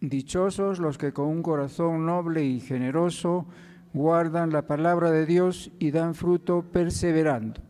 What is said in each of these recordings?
Dichosos los que con un corazón noble y generoso guardan la palabra de Dios y dan fruto perseverando.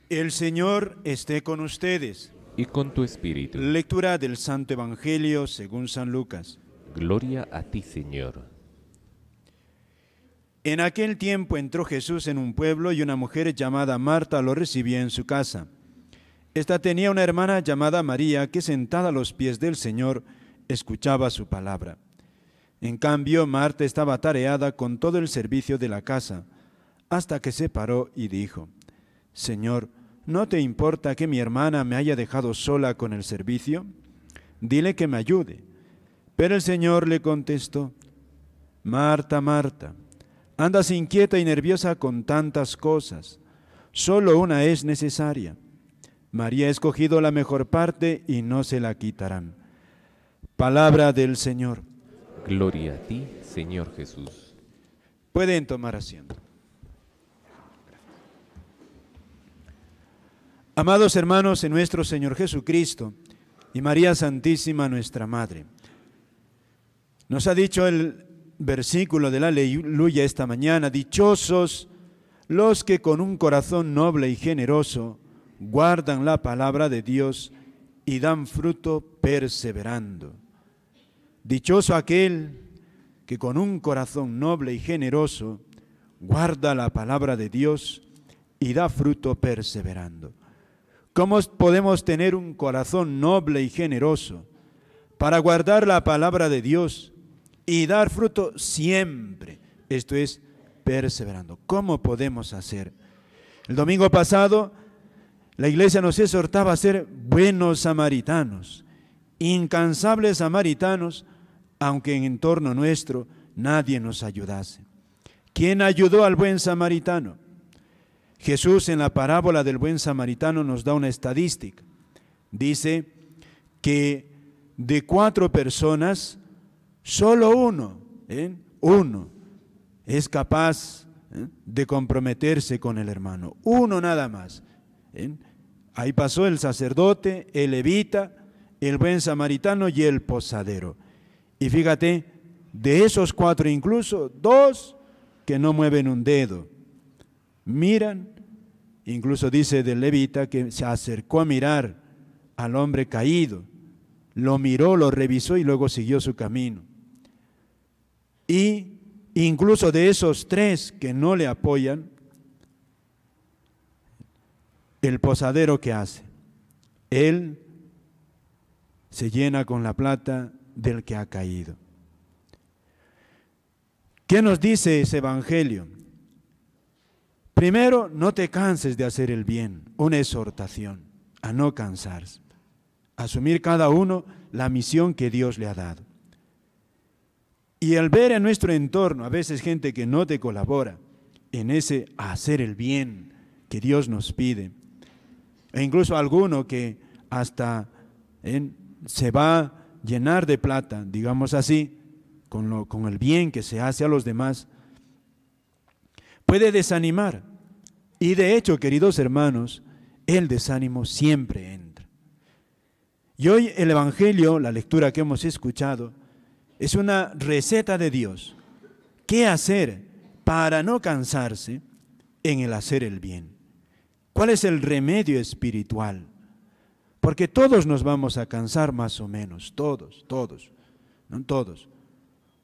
El Señor esté con ustedes. Y con tu espíritu. Lectura del Santo Evangelio según San Lucas. Gloria a ti, Señor. En aquel tiempo entró Jesús en un pueblo y una mujer llamada Marta lo recibía en su casa. Esta tenía una hermana llamada María que sentada a los pies del Señor escuchaba su palabra. En cambio, Marta estaba atareada con todo el servicio de la casa, hasta que se paró y dijo: Señor, ¿no te importa que mi hermana me haya dejado sola con el servicio? Dile que me ayude. Pero el Señor le contestó: Marta, Marta, andas inquieta y nerviosa con tantas cosas. Solo una es necesaria. María ha escogido la mejor parte y no se la quitarán. Palabra del Señor. Gloria a ti, Señor Jesús. Pueden tomar asiento. Amados hermanos en nuestro Señor Jesucristo y María Santísima nuestra Madre, nos ha dicho el versículo de la Aleluya esta mañana: dichosos los que con un corazón noble y generoso guardan la palabra de Dios y dan fruto perseverando. Dichoso aquel que con un corazón noble y generoso guarda la palabra de Dios y da fruto perseverando. ¿Cómo podemos tener un corazón noble y generoso para guardar la palabra de Dios y dar fruto siempre? Esto es, perseverando. ¿Cómo podemos hacer? El domingo pasado, la iglesia nos exhortaba a ser buenos samaritanos, incansables samaritanos, aunque en entorno nuestro nadie nos ayudase. ¿Quién ayudó al buen samaritano? Jesús en la parábola del buen samaritano nos da una estadística. Dice que de 4 personas, solo uno es capaz de comprometerse con el hermano. Uno nada más. Ahí pasó el sacerdote, el levita, el buen samaritano y el posadero. Y fíjate, de esos 4 incluso, 2 que no mueven un dedo. Miran, incluso dice del levita que se acercó a mirar al hombre caído, lo miró, lo revisó y luego siguió su camino. Y incluso de esos 3 que no le apoyan, el posadero, ¿qué hace? Él se llena con la plata del que ha caído. ¿Qué nos dice ese evangelio? Primero, no te canses de hacer el bien, una exhortación a no cansarse, asumir cada uno la misión que Dios le ha dado. Y al ver en nuestro entorno a veces gente que no te colabora en ese hacer el bien que Dios nos pide, e incluso alguno que hasta se va a llenar de plata, digamos así, con el bien que se hace a los demás, puede desanimar. Y de hecho, queridos hermanos, el desánimo siempre entra. Y hoy el Evangelio, la lectura que hemos escuchado, es una receta de Dios. ¿Qué hacer para no cansarse en el hacer el bien? ¿Cuál es el remedio espiritual? Porque todos nos vamos a cansar más o menos, todos, no todos.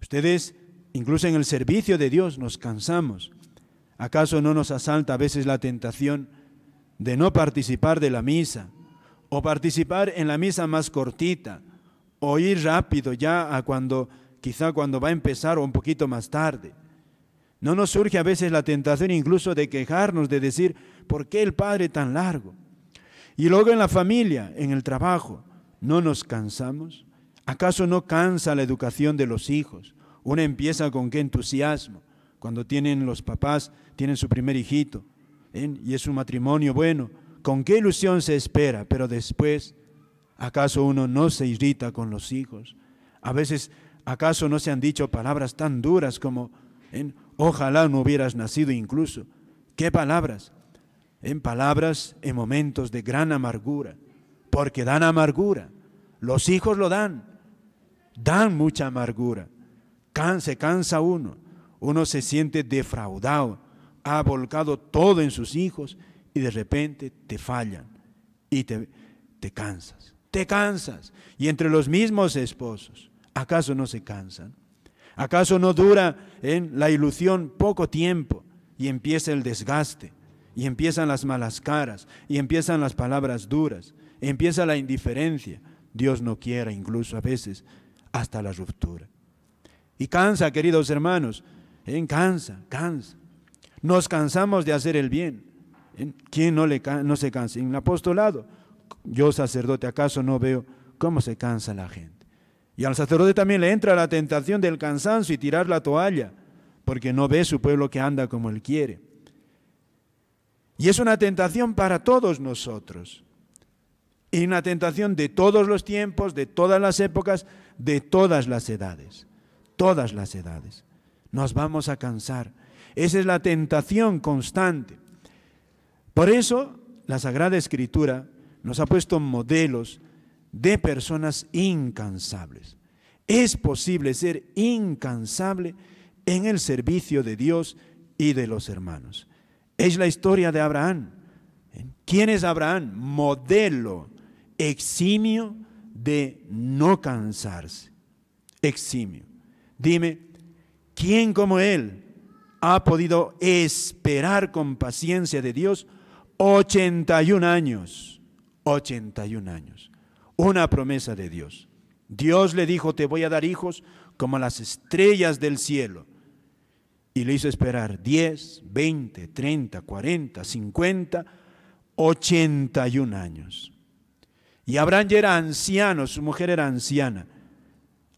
Ustedes, incluso en el servicio de Dios, nos cansamos. ¿Acaso no nos asalta a veces la tentación de no participar de la misa, o participar en la misa más cortita, o ir rápido ya a quizá cuando va a empezar o un poquito más tarde? No nos surge a veces la tentación incluso de quejarnos, de decir, ¿por qué el Padre tan largo? Y luego en la familia, en el trabajo, ¿no nos cansamos? ¿Acaso no cansa la educación de los hijos? Uno empieza con qué entusiasmo, cuando tienen los papás, tienen su primer hijito, y es un matrimonio bueno, con qué ilusión se espera, pero después, ¿acaso uno no se irrita con los hijos? A veces, ¿acaso no se han dicho palabras tan duras como, ojalá no hubieras nacido incluso? ¿Qué palabras? Palabras en momentos de gran amargura, porque dan amargura. Los hijos lo dan mucha amargura. Se cansa uno se siente defraudado, ha volcado todo en sus hijos y de repente te fallan y te cansas. Y entre los mismos esposos, ¿acaso no se cansan? ¿Acaso no dura la ilusión poco tiempo y empieza el desgaste? Y empiezan las malas caras, y empiezan las palabras duras, empieza la indiferencia. Dios no quiera incluso a veces hasta la ruptura. Y cansa, queridos hermanos, cansa. Nos cansamos de hacer el bien. ¿Quién no se cansa? En el apostolado, yo sacerdote, ¿acaso no veo cómo se cansa la gente? Y al sacerdote también le entra la tentación del cansancio y tirar la toalla, porque no ve su pueblo que anda como él quiere. Y es una tentación para todos nosotros. Y una tentación de todos los tiempos, de todas las épocas, de todas las edades. Todas las edades. Nos vamos a cansar. Esa es la tentación constante. Por eso, la Sagrada Escritura nos ha puesto modelos de personas incansables. Es posible ser incansable en el servicio de Dios y de los hermanos. Es la historia de Abraham. ¿Quién es Abraham? Modelo eximio de no cansarse. Eximio. Dime, ¿quién como él ha podido esperar con paciencia de Dios 81 años? 81 años. Una promesa de Dios. Dios le dijo, te voy a dar hijos como las estrellas del cielo. Y le hizo esperar 10, 20, 30, 40, 50, 81 años. Y Abraham ya era anciano, su mujer era anciana.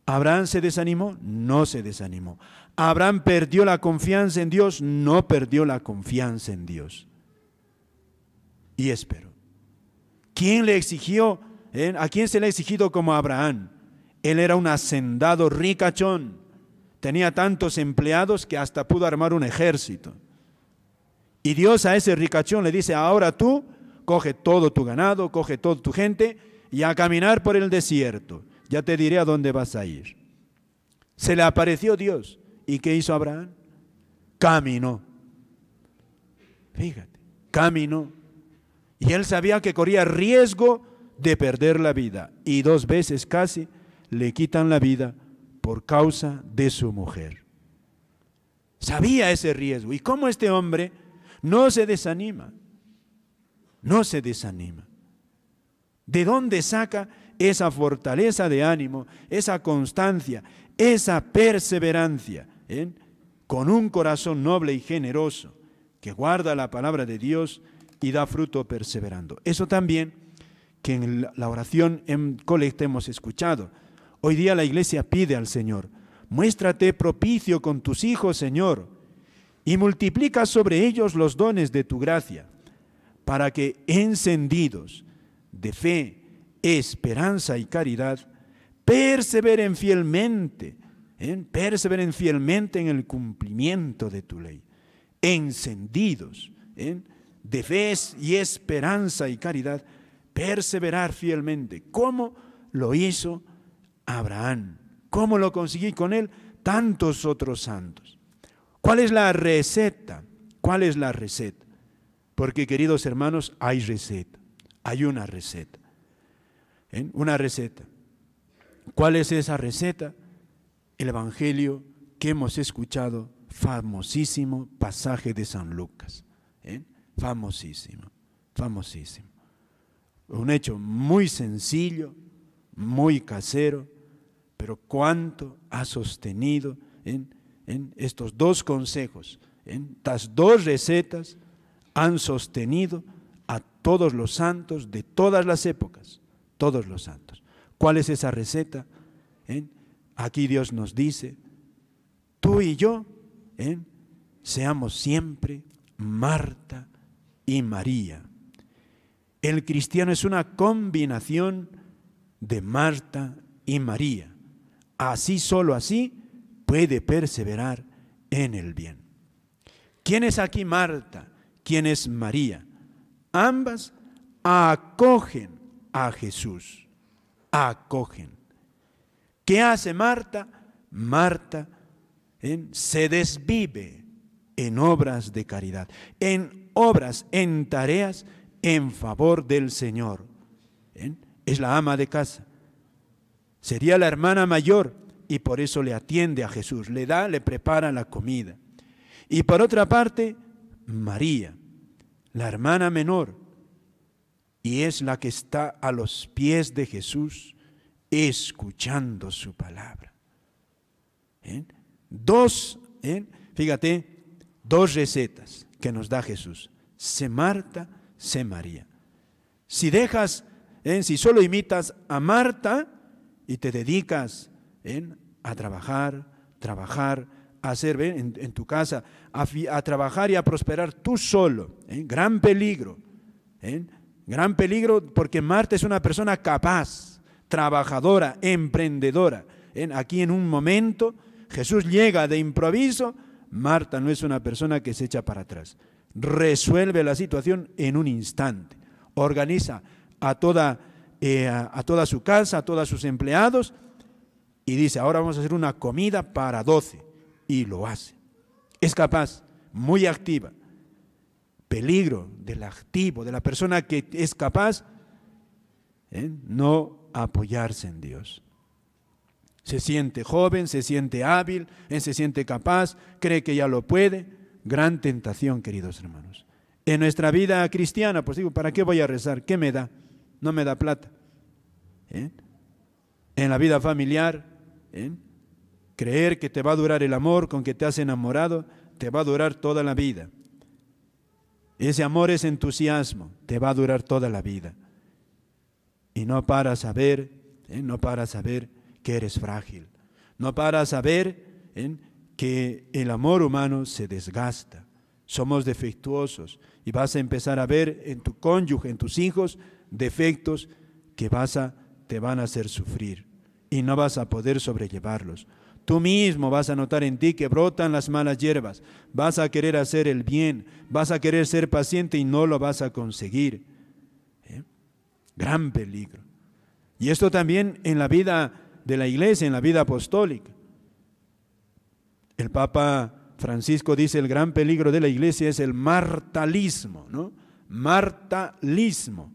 ¿Abraham se desanimó? No se desanimó. ¿Abraham perdió la confianza en Dios? No perdió la confianza en Dios. Y esperó. ¿Quién le exigió? ¿A quién se le ha exigido como a Abraham? Él era un hacendado ricachón. Tenía tantos empleados que hasta pudo armar un ejército. Y Dios a ese ricachón le dice, ahora tú coge todo tu ganado, coge toda tu gente y a caminar por el desierto. Ya te diré a dónde vas a ir. Se le apareció Dios. ¿Y qué hizo Abraham? Caminó. Fíjate, caminó. Y él sabía que corría riesgo de perder la vida. Y 2 veces casi le quitan la vida por causa de su mujer. Sabía ese riesgo. ¿Y cómo este hombre no se desanima? No se desanima. ¿De dónde saca esa fortaleza de ánimo, esa constancia, esa perseverancia? Con un corazón noble y generoso que guarda la palabra de Dios y da fruto perseverando. Eso también que en la oración en colecta hemos escuchado. Hoy día la iglesia pide al Señor, muéstrate propicio con tus hijos, Señor, y multiplica sobre ellos los dones de tu gracia, para que encendidos de fe, esperanza y caridad, perseveren fielmente en el cumplimiento de tu ley. Encendidos de fe y esperanza y caridad, perseverar fielmente. ¿Cómo lo hizo Abraham? ¿Cómo lo consiguió con él tantos otros santos? ¿Cuál es la receta? ¿Cuál es la receta? Porque, queridos hermanos, hay receta. Hay una receta. Una receta. ¿Cuál es esa receta? El evangelio que hemos escuchado, famosísimo pasaje de San Lucas. Famosísimo. Un hecho muy sencillo, muy casero, pero cuánto ha sostenido estos dos consejos, estas dos recetas han sostenido a todos los santos de todas las épocas, todos los santos. ¿Cuál es esa receta? Aquí Dios nos dice, tú y yo, seamos siempre Marta y María. El cristiano es una combinación de Marta y María. Así, solo así, puede perseverar en el bien. ¿Quién es aquí Marta? ¿Quién es María? Ambas acogen a Jesús, acogen. ¿Qué hace Marta? Marta se desvive en obras de caridad, en obras, en tareas en favor del Señor. Es la ama de casa. Sería la hermana mayor y por eso le atiende a Jesús, le da, le prepara la comida. Y por otra parte, María, la hermana menor, y es la que está a los pies de Jesús escuchando su palabra. Fíjate, dos recetas que nos da Jesús. Sé Marta, sé María. Si dejas, si solo imitas a Marta y te dedicas a trabajar, a hacer en tu casa, a trabajar y a prosperar tú solo, gran peligro, gran peligro, porque Marta es una persona capaz, trabajadora, emprendedora. Aquí en un momento Jesús llega de improviso. Marta no es una persona que se echa para atrás, resuelve la situación en un instante, organiza a toda su casa, a todos sus empleados y dice, ahora vamos a hacer una comida para 12, y lo hace. Es capaz, muy activa. Peligro del activo, de la persona que es capaz, no apoyarse en Dios. Se siente joven, se siente hábil, se siente capaz, cree que ya lo puede. Gran tentación, queridos hermanos. En nuestra vida cristiana, pues digo, ¿para qué voy a rezar? ¿Qué me da? No me da plata. En la vida familiar, creer que te va a durar el amor con que te has enamorado, te va a durar toda la vida. Ese amor, ese entusiasmo, te va a durar toda la vida. Y no paras a ver, que eres frágil. No paras a ver que el amor humano se desgasta. Somos defectuosos y vas a empezar a ver en tu cónyuge, en tus hijos, defectos que te van a hacer sufrir y no vas a poder sobrellevarlos. Tú mismo vas a notar en ti que brotan las malas hierbas, vas a querer hacer el bien, vas a querer ser paciente y no lo vas a conseguir. Gran peligro. Y esto también en la vida de la iglesia, en la vida apostólica. El Papa Francisco dice, el gran peligro de la iglesia es el martalismo, ¿no? Martalismo.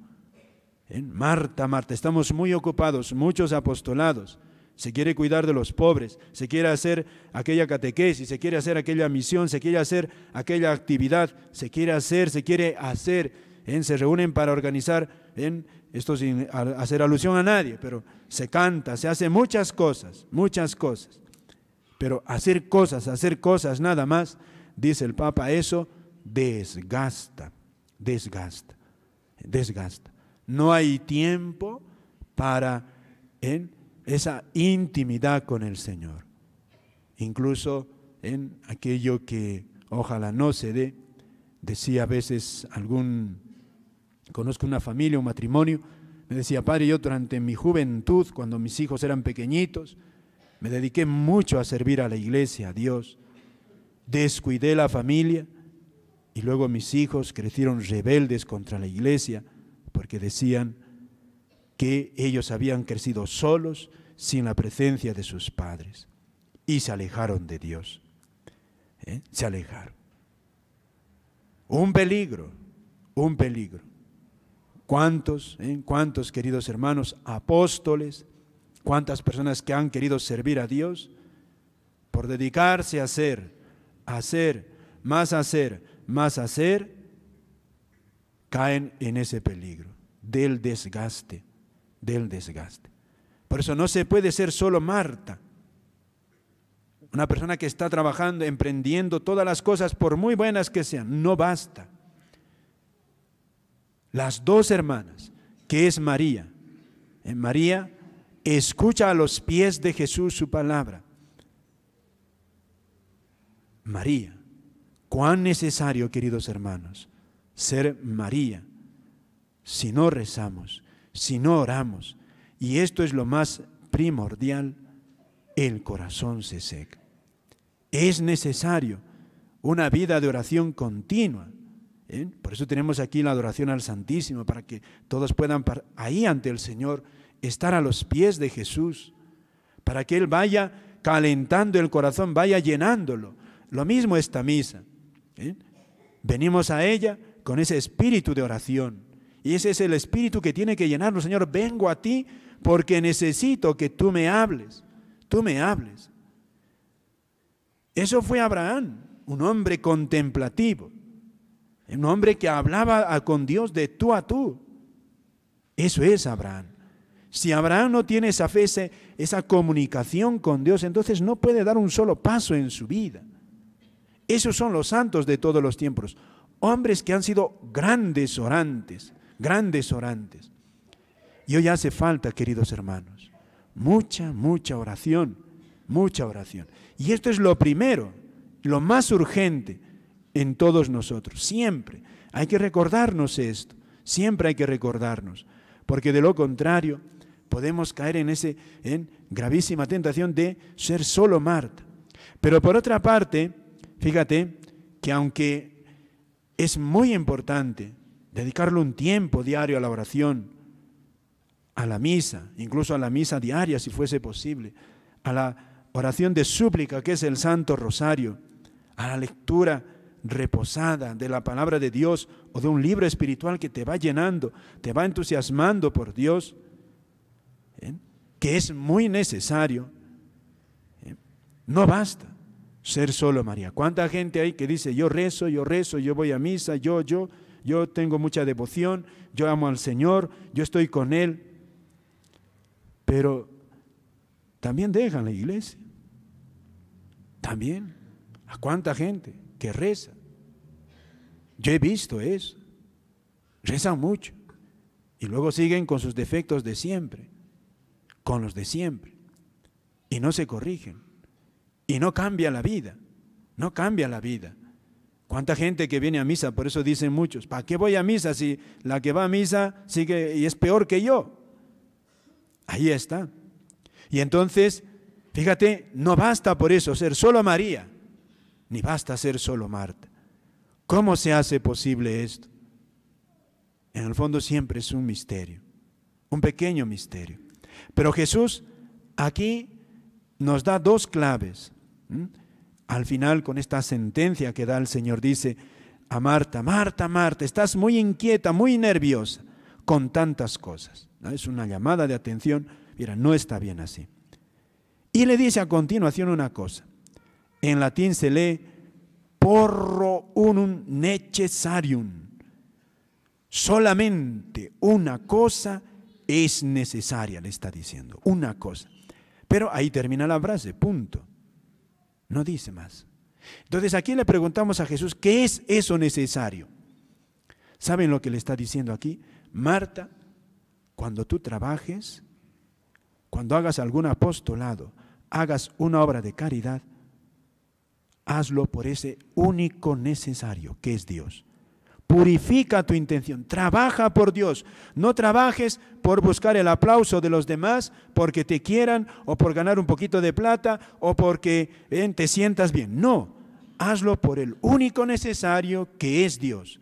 Marta, estamos muy ocupados, muchos apostolados. Se quiere cuidar de los pobres, se quiere hacer aquella catequesis, se quiere hacer aquella misión, se quiere hacer aquella actividad, se quiere hacer, se reúnen para organizar, esto sin hacer alusión a nadie, pero se canta, se hace muchas cosas, pero hacer cosas nada más, dice el Papa, eso desgasta. No hay tiempo para esa intimidad con el Señor. Incluso en aquello que ojalá no se dé, decía a veces conozco una familia, un matrimonio, me decía, padre, yo durante mi juventud, cuando mis hijos eran pequeñitos, me dediqué mucho a servir a la iglesia, a Dios, descuidé la familia y luego mis hijos crecieron rebeldes contra la iglesia porque decían que ellos habían crecido solos sin la presencia de sus padres y se alejaron de Dios. Se alejaron. Un peligro. ¿Cuántos, queridos hermanos, apóstoles, cuántas personas que han querido servir a Dios por dedicarse a hacer, caen en ese peligro del desgaste. Por eso no se puede ser solo Marta. Una persona que está trabajando, emprendiendo todas las cosas, por muy buenas que sean, no basta. Las dos hermanas, que es María. María escucha a los pies de Jesús su palabra. María, cuán necesario, queridos hermanos, ser María, si no rezamos, si no oramos, y esto es lo más primordial, el corazón se seca. Es necesario una vida de oración continua. Por eso tenemos aquí la adoración al Santísimo, para que todos puedan ahí ante el Señor estar a los pies de Jesús, para que Él vaya calentando el corazón, vaya llenándolo. Lo mismo esta misa. Venimos a ella con ese espíritu de oración, y ese es el espíritu que tiene que llenarnos. Señor, vengo a ti porque necesito que tú me hables, tú me hables. Eso fue Abraham, un hombre contemplativo, un hombre que hablaba con Dios de tú a tú. Eso es Abraham. Si Abraham no tiene esa fe, esa comunicación con Dios, entonces no puede dar un solo paso en su vida. Esos son los santos de todos los tiempos, hombres que han sido grandes orantes, grandes orantes. Y hoy hace falta, queridos hermanos, mucha oración, mucha oración. Y esto es lo primero, lo más urgente en todos nosotros. Siempre hay que recordarnos esto, siempre hay que recordarnos, porque de lo contrario podemos caer en gravísima tentación de ser solo Marta. Pero por otra parte, fíjate que aunque es muy importante dedicarle un tiempo diario a la oración, a la misa, incluso a la misa diaria si fuese posible, a la oración de súplica que es el Santo Rosario, a la lectura reposada de la palabra de Dios o de un libro espiritual que te va llenando, te va entusiasmando por Dios, que es muy necesario. No basta ser solo María. ¿Cuánta gente hay que dice yo rezo, yo voy a misa, yo tengo mucha devoción, yo amo al Señor, yo estoy con Él? Pero también dejan la iglesia. También. ¿A cuánta gente que reza? Yo he visto eso. Rezan mucho. Y luego siguen con sus defectos de siempre. Con los de siempre. Y no se corrigen. Y no cambia la vida. No cambia la vida. ¿Cuánta gente que viene a misa? Por eso dicen muchos, ¿para qué voy a misa si la que va a misa sigue y es peor que yo? Ahí está. Y entonces, fíjate, no basta por eso ser solo María, ni basta ser solo Marta. ¿Cómo se hace posible esto? En el fondo siempre es un misterio, un pequeño misterio. Pero Jesús aquí nos da dos claves. Al final, con esta sentencia que da el Señor, dice a Marta, Marta, Marta, estás muy inquieta, muy nerviosa con tantas cosas. ¿No? Es una llamada de atención. Mira, no está bien así. Y le dice a continuación una cosa. En latín se lee porro unum necessarium. Solamente una cosa es necesaria, le está diciendo. Una cosa. Pero ahí termina la frase, punto. No dice más. Entonces aquí le preguntamos a Jesús, ¿qué es eso necesario? ¿Saben lo que le está diciendo aquí? Marta, cuando tú trabajes, cuando hagas algún apostolado, hagas una obra de caridad, hazlo por ese único necesario, que es Dios. Purifica tu intención, trabaja por Dios, no trabajes por buscar el aplauso de los demás, porque te quieran o por ganar un poquito de plata o porque te sientas bien. No, hazlo por el único necesario que es Dios.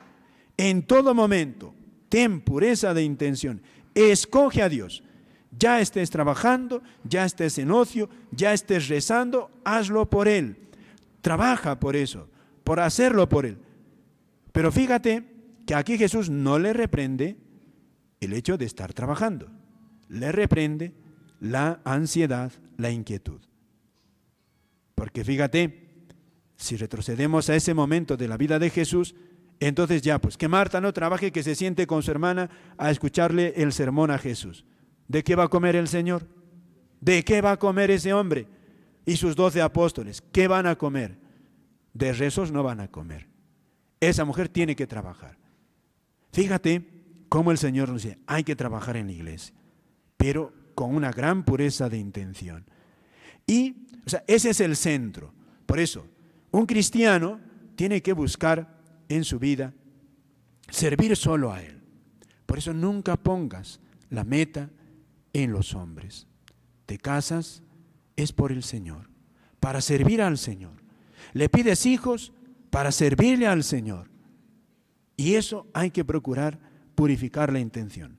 En todo momento, ten pureza de intención, escoge a Dios. Ya estés trabajando, ya estés en ocio, ya estés rezando, hazlo por Él. Trabaja por eso, por hacerlo por Él. Pero fíjate que aquí Jesús no le reprende el hecho de estar trabajando. Le reprende la ansiedad, la inquietud. Porque fíjate, si retrocedemos a ese momento de la vida de Jesús, entonces ya, pues que Marta no trabaje, que se siente con su hermana a escucharle el sermón a Jesús. ¿De qué va a comer el Señor? ¿De qué va a comer ese hombre? y sus 12 apóstoles, ¿qué van a comer? De rezos no van a comer. Esa mujer tiene que trabajar. Fíjate cómo el Señor nos dice, hay que trabajar en la iglesia, pero con una gran pureza de intención. Y, ese es el centro. Por eso, un cristiano tiene que buscar en su vida servir solo a Él. Por eso nunca pongas la meta en los hombres. Te casas, es por el Señor, para servir al Señor. Le pides hijos para servirle al Señor. Y eso hay que procurar purificar la intención.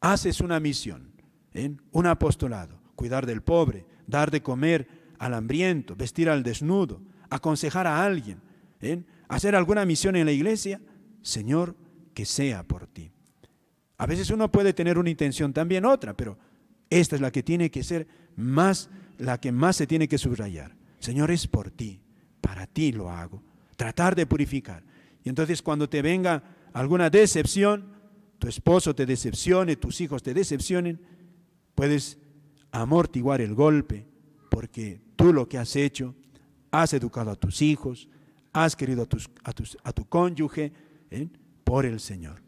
Haces una misión, un apostolado, cuidar del pobre, dar de comer al hambriento, vestir al desnudo, aconsejar a alguien, hacer alguna misión en la iglesia, Señor, que sea por ti. A veces uno puede tener una intención también otra, pero esta es la que tiene que ser más, la que más se tiene que subrayar. Señor, es por ti, para ti lo hago. Tratar de purificar. Y entonces cuando te venga alguna decepción, tu esposo te decepcione, tus hijos te decepcionen, puedes amortiguar el golpe, porque tú lo que has hecho, has educado a tus hijos, has querido a tu cónyuge, por el Señor.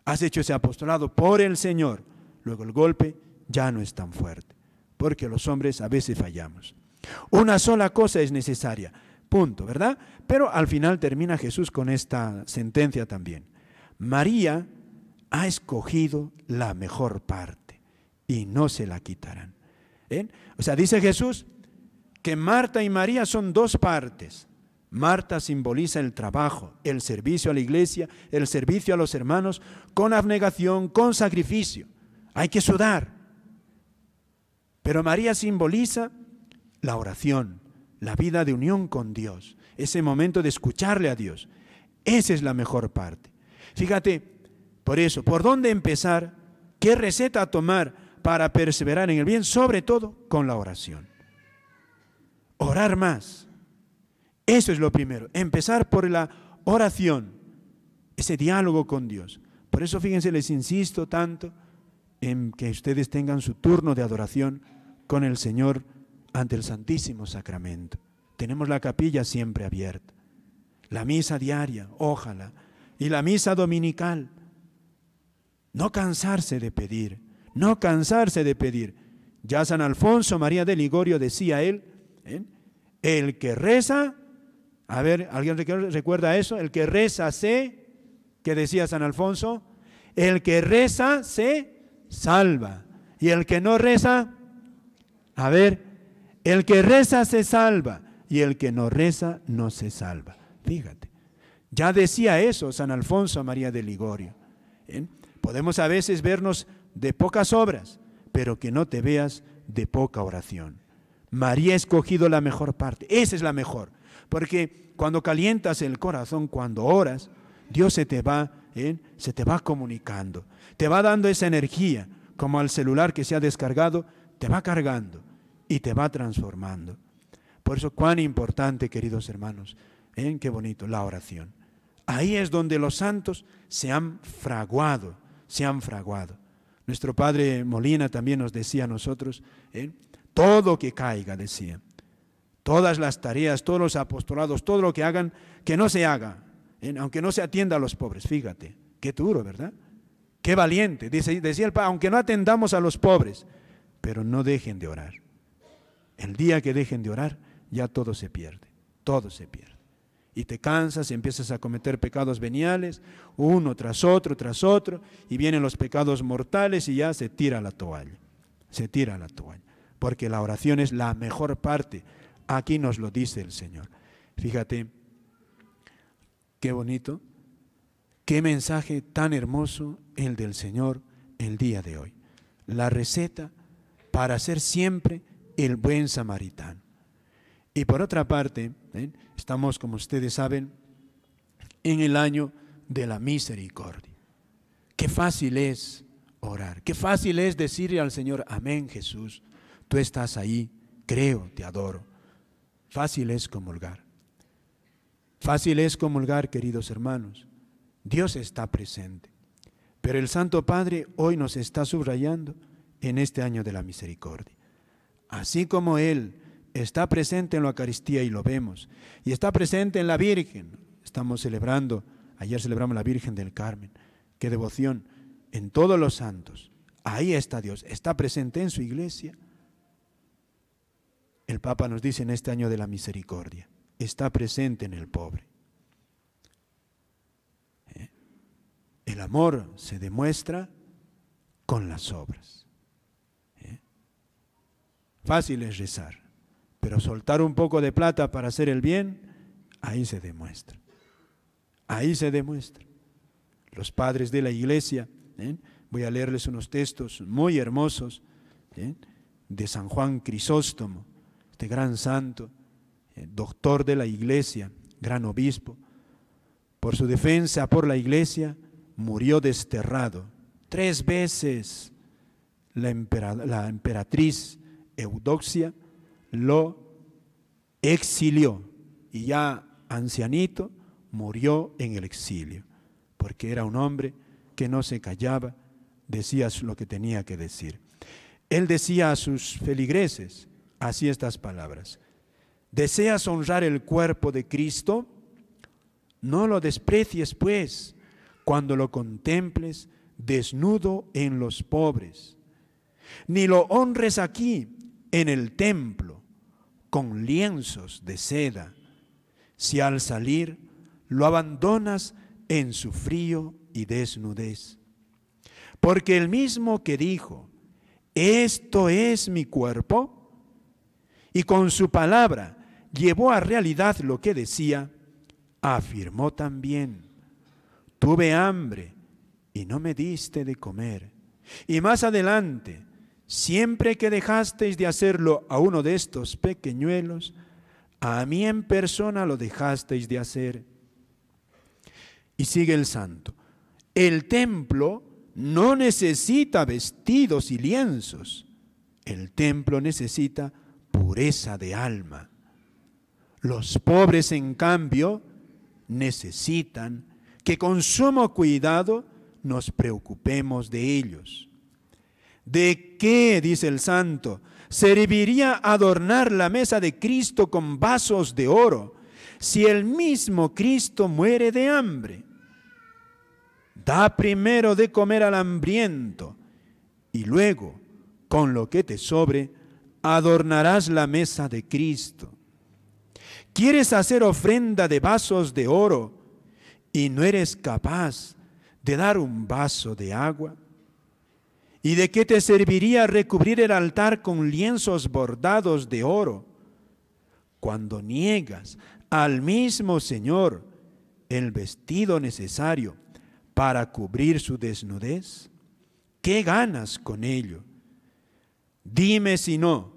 Has hecho ese apostolado por el Señor. Luego el golpe ya no es tan fuerte, porque los hombres a veces fallamos. Una sola cosa es necesaria, punto, ¿verdad? Pero al final termina Jesús con esta sentencia también. María ha escogido la mejor parte y no se la quitarán. Dice Jesús que Marta y María son dos partes. Marta simboliza el trabajo, el servicio a la iglesia, el servicio a los hermanos, con abnegación, con sacrificio. Hay que sudar. Pero María simboliza la oración, la vida de unión con Dios, ese momento de escucharle a Dios. Esa es la mejor parte. Fíjate, por eso, ¿por dónde empezar? ¿Qué receta tomar para perseverar en el bien? Sobre todo con la oración. Orar más. Eso es lo primero, empezar por la oración, ese diálogo con Dios. Por eso, fíjense, les insisto tanto en que ustedes tengan su turno de adoración con el Señor ante el Santísimo Sacramento. Tenemos la capilla siempre abierta, la misa diaria, ojalá, y la misa dominical. No cansarse de pedir, no cansarse de pedir. Ya San Alfonso María de Ligorio decía él, el que reza, a ver, ¿alguien recuerda eso? El que reza se, ¿qué decía San Alfonso? El que reza se salva. Y el que no reza, a ver, el que reza se salva y el que no reza no se salva. Fíjate, ya decía eso San Alfonso María de Ligorio. Podemos a veces vernos de pocas obras, pero que no te veas de poca oración. María ha escogido la mejor parte, esa es la mejor. Porque cuando calientas el corazón, cuando oras, Dios se te va comunicando, te va dando esa energía, como al celular que se ha descargado, te va cargando y te va transformando. Por eso, cuán importante, queridos hermanos, qué bonito, la oración. Ahí es donde los santos se han fraguado. Nuestro padre Molina también nos decía a nosotros, todo que caiga, decía. Todas las tareas, todos los apostolados, todo lo que hagan, que no se haga, aunque no se atienda a los pobres. Fíjate, qué duro, ¿verdad? Qué valiente. Decía el Padre, aunque no atendamos a los pobres, pero no dejen de orar. El día que dejen de orar, ya todo se pierde, todo se pierde. Y te cansas y empiezas a cometer pecados veniales, uno tras otro, y vienen los pecados mortales y ya se tira la toalla, porque la oración es la mejor parte. Aquí nos lo dice el Señor. Fíjate, qué bonito, qué mensaje tan hermoso el del Señor el día de hoy. La receta para ser siempre el buen samaritano. Y por otra parte, estamos, como ustedes saben, en el año de la misericordia. Qué fácil es orar, qué fácil es decirle al Señor, amén Jesús, tú estás ahí, creo, te adoro. Fácil es comulgar. Fácil es comulgar, queridos hermanos. Dios está presente. Pero el Santo Padre hoy nos está subrayando en este año de la misericordia. Así como Él está presente en la Eucaristía y lo vemos. Y está presente en la Virgen. Estamos celebrando, ayer celebramos la Virgen del Carmen. Qué devoción en todos los santos. Ahí está Dios, está presente en su iglesia. El Papa nos dice en este año de la misericordia, está presente en el pobre. El amor se demuestra con las obras. Fácil es rezar, pero soltar un poco de plata para hacer el bien, ahí se demuestra. Ahí se demuestra. Los padres de la iglesia, voy a leerles unos textos muy hermosos de San Juan Crisóstomo, este gran santo, doctor de la iglesia, gran obispo. Por su defensa por la iglesia murió desterrado. 3 veces la emperatriz Eudoxia lo exilió y ya ancianito murió en el exilio, porque era un hombre que no se callaba, decía lo que tenía que decir. Él decía a sus feligreses así estas palabras: ¿deseas honrar el cuerpo de Cristo? No lo desprecies, pues, cuando lo contemples desnudo en los pobres, ni lo honres aquí en el templo con lienzos de seda, si al salir lo abandonas en su frío y desnudez. Porque el mismo que dijo, esto es mi cuerpo, y con su palabra llevó a realidad lo que decía, afirmó también, tuve hambre y no me diste de comer. Y más adelante, siempre que dejasteis de hacerlo a uno de estos pequeñuelos, a mí en persona lo dejasteis de hacer. Y sigue el santo. El templo no necesita vestidos y lienzos. El templo necesita pureza de alma. Los pobres, en cambio, necesitan que con sumo cuidado nos preocupemos de ellos. ¿De qué, dice el santo, serviría adornar la mesa de Cristo con vasos de oro si el mismo Cristo muere de hambre? Da primero de comer al hambriento y luego, con lo que te sobre, adornarás la mesa de Cristo. ¿Quieres hacer ofrenda de vasos de oro y no eres capaz de dar un vaso de agua? ¿Y de qué te serviría recubrir el altar con lienzos bordados de oro cuando niegas al mismo Señor el vestido necesario para cubrir su desnudez? ¿Qué ganas con ello? Dime si no.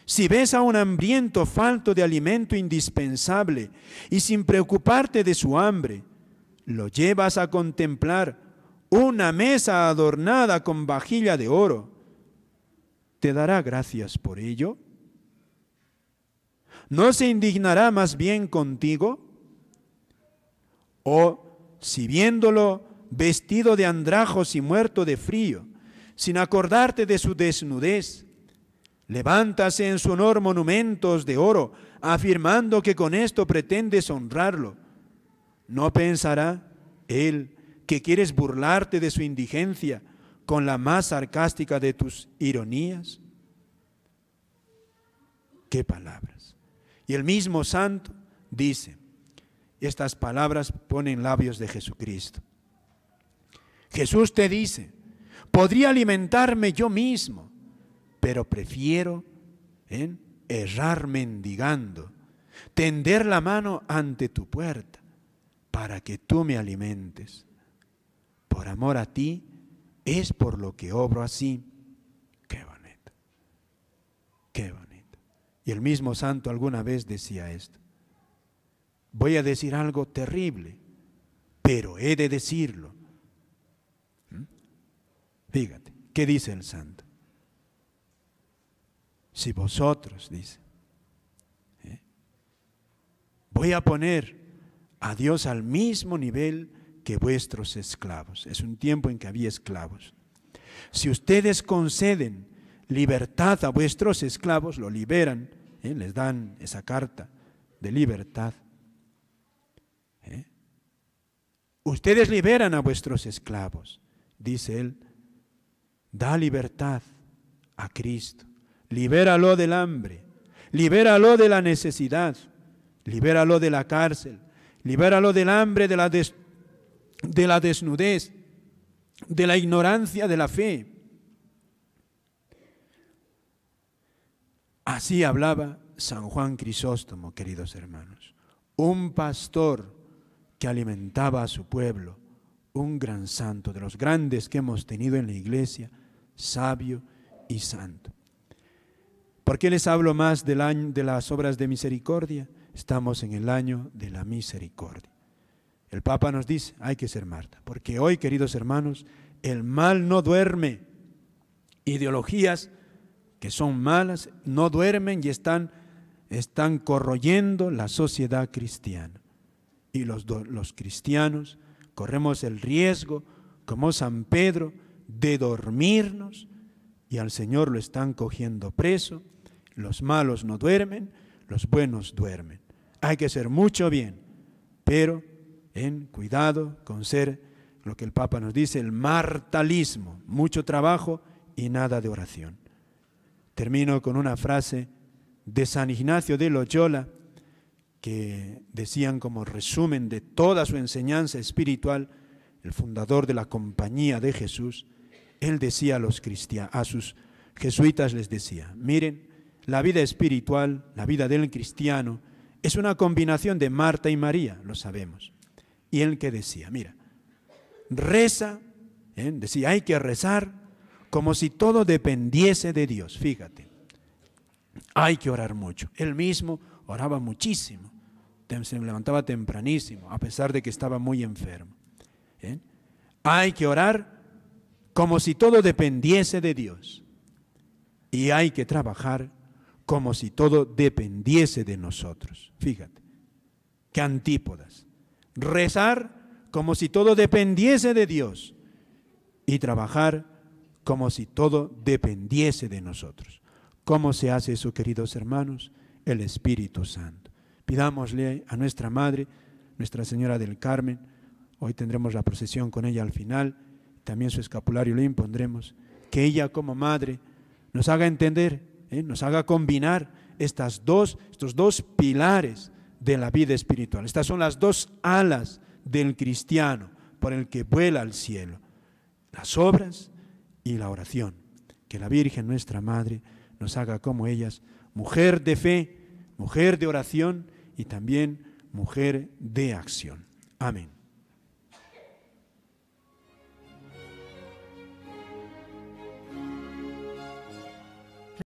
Si ves a un hambriento falto de alimento indispensable y sin preocuparte de su hambre, lo llevas a contemplar una mesa adornada con vajilla de oro, ¿te dará gracias por ello? ¿No se indignará más bien contigo? O si viéndolo vestido de andrajos y muerto de frío, sin acordarte de su desnudez, levántase en su honor monumentos de oro, afirmando que con esto pretendes honrarlo, ¿no pensará él que quieres burlarte de su indigencia con la más sarcástica de tus ironías? ¡Qué palabras! Y el mismo santo dice, estas palabras ponen labios de Jesucristo. Jesús te dice, podría alimentarme yo mismo, pero prefiero errar mendigando, tender la mano ante tu puerta para que tú me alimentes. Por amor a ti es por lo que obro así. Qué bonito, qué bonito. Y el mismo santo alguna vez decía esto: voy a decir algo terrible, pero he de decirlo. Fíjate, ¿qué dice el santo? Si vosotros, dice, voy a poner a Dios al mismo nivel que vuestros esclavos. Es un tiempo en que había esclavos. Si ustedes conceden libertad a vuestros esclavos, lo liberan les dan esa carta de libertad. Ustedes liberan a vuestros esclavos, dice él, da libertad a Cristo, libéralo del hambre, libéralo de la necesidad, libéralo de la cárcel, libéralo del hambre, de la desnudez, de la ignorancia de la fe. Así hablaba San Juan Crisóstomo, queridos hermanos, un pastor que alimentaba a su pueblo, un gran santo, de los grandes que hemos tenido en la iglesia, sabio y santo. ¿Por qué les hablo más del año de las obras de misericordia? Estamos en el año de la misericordia. El Papa nos dice, hay que ser Marta, porque hoy, queridos hermanos, el mal no duerme. Ideologías que son malas no duermen y están corroyendo la sociedad cristiana. Y los cristianos corremos el riesgo, como San Pedro, de dormirnos, y al Señor lo están cogiendo preso. Los malos no duermen, los buenos duermen. Hay que hacer mucho bien, pero en cuidado con ser lo que el Papa nos dice, el martalismo, mucho trabajo y nada de oración. Termino con una frase de San Ignacio de Loyola, que decían como resumen de toda su enseñanza espiritual, el fundador de la Compañía de Jesús. Él decía a sus jesuitas, les decía, miren, la vida espiritual, la vida del cristiano, es una combinación de Marta y María, lo sabemos. Y él que decía, mira, reza, decía, hay que rezar como si todo dependiese de Dios, fíjate. Hay que orar mucho. Él mismo oraba muchísimo, se levantaba tempranísimo, a pesar de que estaba muy enfermo. Hay que orar como si todo dependiese de Dios. Y hay que trabajar como si todo dependiese de nosotros. Fíjate, qué antípodas. Rezar como si todo dependiese de Dios y trabajar como si todo dependiese de nosotros. ¿Cómo se hace eso, queridos hermanos? El Espíritu Santo. Pidámosle a nuestra Madre, Nuestra Señora del Carmen, hoy tendremos la procesión con ella al final, también su escapulario lo impondremos, que ella como Madre nos haga entender, nos haga combinar estos dos pilares de la vida espiritual. Estas son las dos alas del cristiano por el que vuela al cielo, las obras y la oración. Que la Virgen, nuestra Madre, nos haga como ellas, mujer de fe, mujer de oración y también mujer de acción. Amén.